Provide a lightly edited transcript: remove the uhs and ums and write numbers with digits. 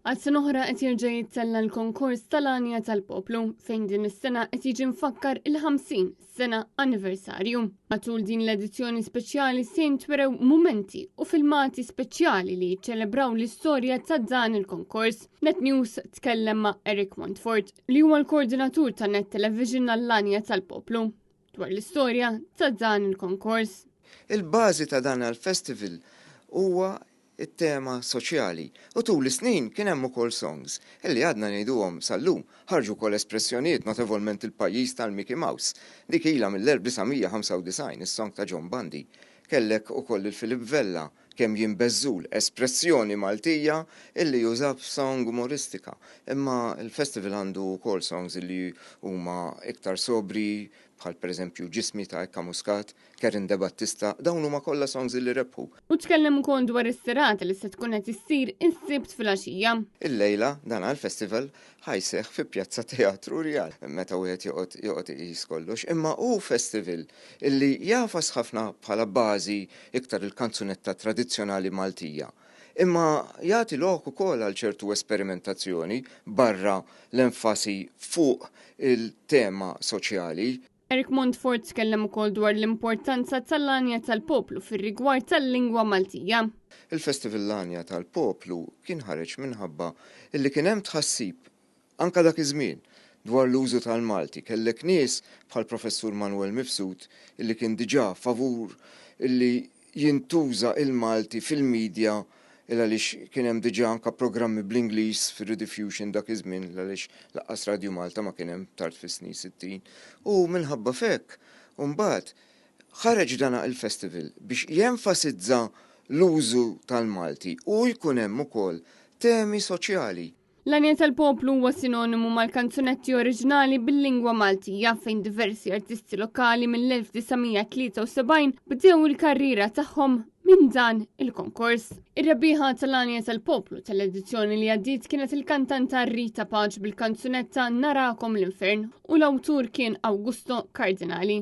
Għal-sena oħra qed jerġa' jittella l-konkors tal-Anja tal-Poplu fejn din is-sena qed jiġi mfakkar il-50 sena anniversarju. Matul din l-edizzjoni speċjali se jintwerew mumenti u filmati speċjali li jiċċelebraw l-istorja ta' dan il-konkors. Net News tkellem ma' Eric Montfort li huwa l-koordinatur ta' Net Television għall-Anja tal-Poplu dwar l-istorja ta' dan il-konkors. Il-bażi ta' dan il-festival huwa it-tema soċjali. U tul is-snin kien hemm ukoll songs illi għadna ngħiduhom sal-lum ħarġu wkoll espressjonijiet notevolment il-pajjiż tal-Mickey Mouse. Dik ilha mill-1995 is-song ta' John Bundy. Kellek ukoll il-Filip Vella kemm jinbeżżul espressjoni Maltija illi juża song umoristika. Imma il-festival għandu wkoll songs illi huma iktar sobri bħal pereżempju Ġismi ta' Ekka Muscat, Kerin De Battista, dawn huma kollha songs illi rebħu. U tkellem ukoll dwar is-serata li se tkun qed issir is-sibt fil-għaxija. Il-lejla dan għall-festival ħajseħ fi Pjazza Teatru Real meta wieħed joqgħod iqis kollox, imma hu festival illi jafas ħafna bħala bażi iktar il-kanzunetta tradizzjonali Maltija. Imma jagħti lok ukoll għal ċertu esperimentazzjoni barra l-enfasi fuq il-tema soċjali. Eric Montfort tkellem ukoll dwar l-importanza tal-Anja tal-Poplu fir-rigward tal-lingwa Maltija. Il-Festival l-Anja tal-Poplu kien ħareġ minħabba illi kien hemm tħassib anke dak iż-żmien dwar l-użu tal-Malti. Kellek nies bħal Professur Manuel Mifsud illi kien diġà favur illi jintuża il-Malti fil-medja għaliex kien hemm diġà anke programmi bl-Ingliż fir-rediffusion dak iż-żmien għaliex laqqas Radio Malta ma kien hemm tard fis-snin 60. U minħabba fekk mbagħad ħareġ dan il-festival biex jenfasizza l-użu tal-Malti u jkun hemm ukoll temi soċjali. L-Anja tal-Poplu huwa sinonimu mal-kanzunetti oriġinali bil-lingwa Maltija fejn diversi artisti lokali mill-1973 bdew il-karriera tagħhom minn dan il-konkors. Ir-rebbieħa tal-Anja tal-Poplu tal-edizzjoni li għaddiet kienet il-kantanta Rita Paċ bil-kanzunetta Narakom l-Infern u l-awtur kien Augusto Cardinali.